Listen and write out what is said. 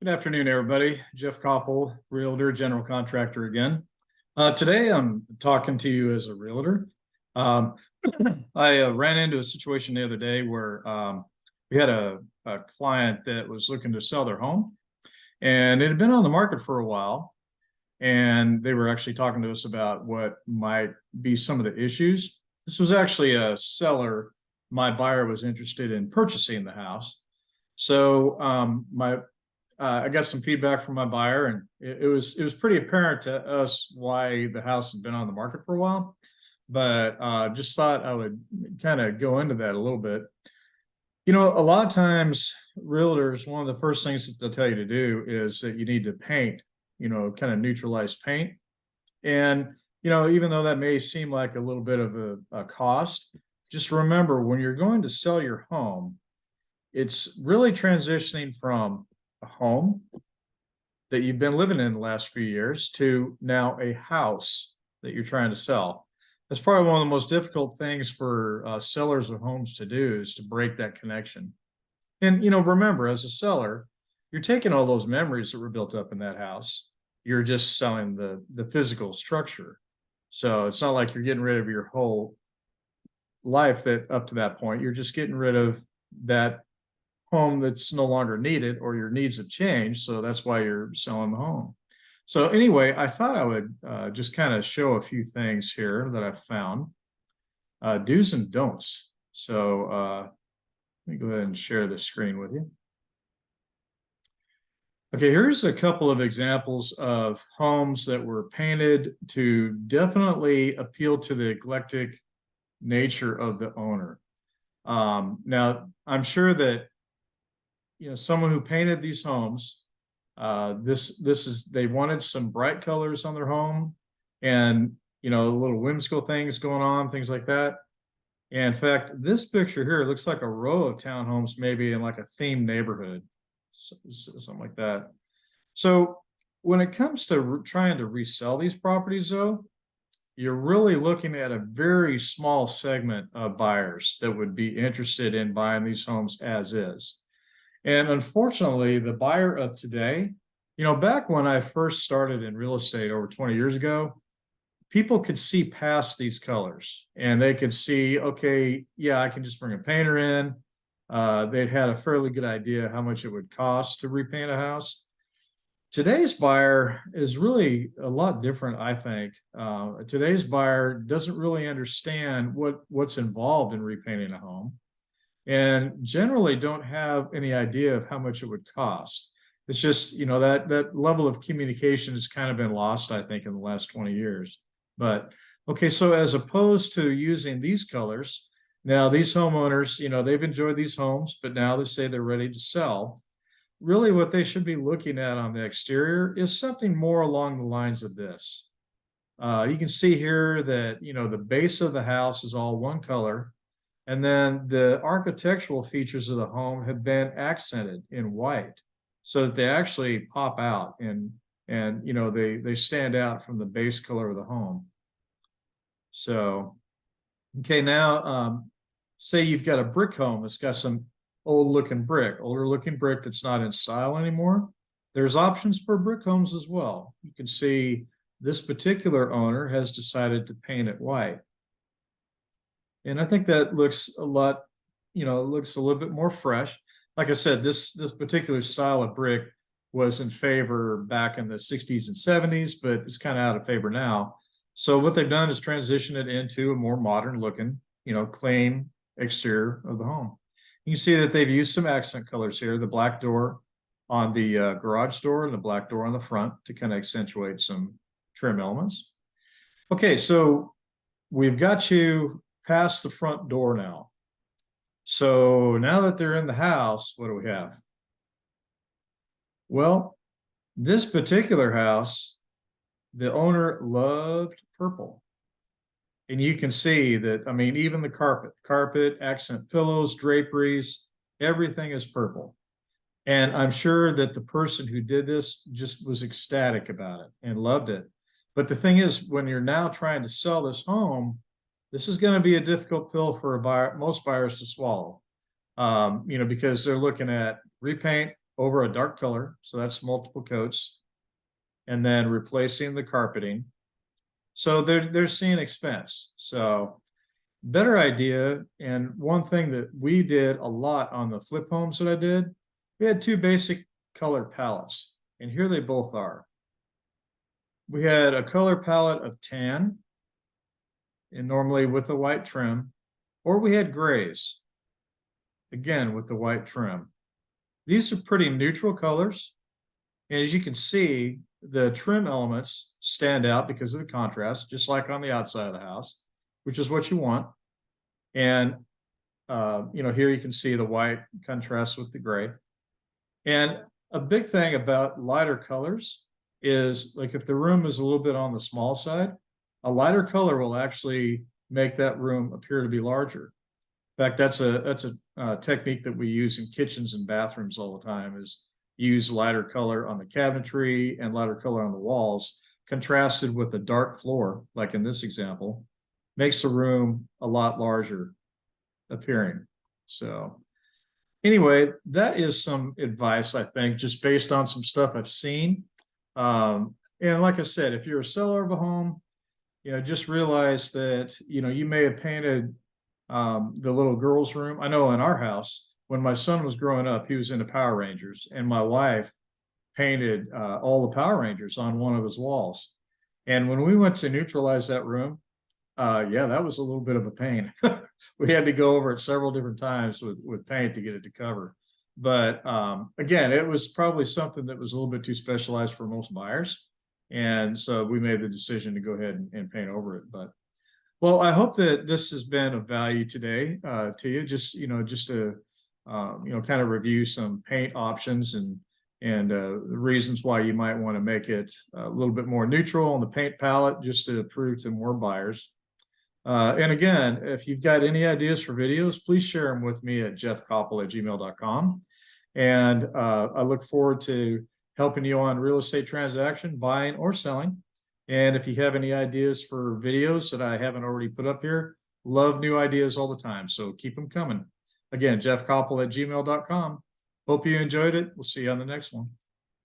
Good afternoon, everybody. Jeff Koppel, Realtor, General Contractor again. Today, I'm talking to you as a realtor. Um, I ran into a situation the other day where we had a client that was looking to sell their home, and it had been on the market for a while. And they were actually talking to us about what might be some of the issues. This was actually a seller. My buyer was interested in purchasing the house. So I got some feedback from my buyer, and it was pretty apparent to us why the house had been on the market for a while. But just thought I would kind of go into that a little bit. You know, a lot of times realtors, one of the first things that they'll tell you to do is that you need to paint, kind of neutralize paint. And even though that may seem like a little bit of a cost, just remember when you're going to sell your home, it's really transitioning from a home that you've been living in the last few years to now a house that you're trying to sell. That's probably one of the most difficult things for sellers of homes to do, is to break that connection. And remember, as a seller, you're taking all those memories that were built up in that house. You're just selling the physical structure. So it's not like you're getting rid of your whole life that up to that point. You're just getting rid of that home that's no longer needed, or your needs have changed. So that's why you're selling the home. So anyway, I thought I would just kind of show a few things here that I've found, do's and don'ts. So let me go ahead and share the screen with you. Okay, here's a couple of examples of homes that were painted to definitely appeal to the eclectic nature of the owner. Now, I'm sure that someone who painted these homes, they wanted some bright colors on their home, and little whimsical things going on, things like that. And in fact, this picture here looks like a row of townhomes, maybe in like a themed neighborhood, something like that. So when it comes to trying to resell these properties, though, you're really looking at a very small segment of buyers that would be interested in buying these homes as is. And unfortunately, the buyer of today, back when I first started in real estate over 20 years ago, people could see past these colors, and they could see, okay, yeah, I can just bring a painter in. They had a fairly good idea how much it would cost to repaint a house. Today's buyer is really a lot different, I think. Today's buyer doesn't really understand what's involved in repainting a home, and generally don't have any idea of how much it would cost. It's just, that level of communication has kind of been lost, I think, in the last 20 years. But okay, so as opposed to using these colors, now these homeowners, they've enjoyed these homes, but now they say they're ready to sell. Really what they should be looking at on the exterior is something more along the lines of this. You can see here that, the base of the house is all one color. And then the architectural features of the home have been accented in white, so that they actually pop out and they stand out from the base color of the home. So, okay, now say you've got a brick home that's got some older looking brick that's not in style anymore. There's options for brick homes as well. You can see this particular owner has decided to paint it white. And I think that looks a lot, it looks a little bit more fresh. Like I said, this particular style of brick was in favor back in the 60s and 70s, but it's kind of out of favor now. So what they've done is transition it into a more modern looking, clean exterior of the home. You can see that they've used some accent colors here, the black door on the garage door and the black door on the front to kind of accentuate some trim elements. Okay, so we've got you past the front door now. So now that they're in the house, what do we have? Well, this particular house, the owner loved purple. And you can see that, I mean, even the carpet, accent pillows, draperies, everything is purple. And I'm sure that the person who did this just was ecstatic about it and loved it. But the thing is, when you're now trying to sell this home, this is going to be a difficult pill for most buyers to swallow, because they're looking at repaint, over a dark color, so that's multiple coats, and then replacing the carpeting. So they're seeing expense. So better idea. And one thing that we did a lot on the flip homes that I did, we had two basic color palettes, and here they both are. We had a color palette of tan, and normally with a white trim, or we had grays, again with the white trim. These are pretty neutral colors. And as you can see, the trim elements stand out because of the contrast, just like on the outside of the house, which is what you want. And, here you can see the white contrasts with the gray. And a big thing about lighter colors is, like, if the room is a little bit on the small side, a lighter color will actually make that room appear to be larger. In fact, that's a technique that we use in kitchens and bathrooms all the time, is use lighter color on the cabinetry and lighter color on the walls, contrasted with a dark floor, like in this example, makes the room a lot larger appearing. So anyway, that is some advice, I think, just based on some stuff I've seen. And like I said, if you're a seller of a home, just realize that, you may have painted the little girl's room. I know in our house, when my son was growing up, he was into Power Rangers, and my wife painted all the Power Rangers on one of his walls. And when we went to neutralize that room, yeah, that was a little bit of a pain. We had to go over it several different times with paint to get it to cover. But again, it was probably something that was a little bit too specialized for most buyers. And so we made the decision to go ahead and paint over it. But well, I hope that this has been of value today to you. Just to kind of review some paint options and the reasons why you might want to make it a little bit more neutral on the paint palette, just to approve to more buyers. And again, if you've got any ideas for videos, please share them with me at jeffkoppel@gmail.com. And I look forward to helping you on real estate transaction, buying or selling. And if you have any ideas for videos that I haven't already put up here, love new ideas all the time. So keep them coming. Again, jeffkoppel@gmail.com. Hope you enjoyed it. We'll see you on the next one.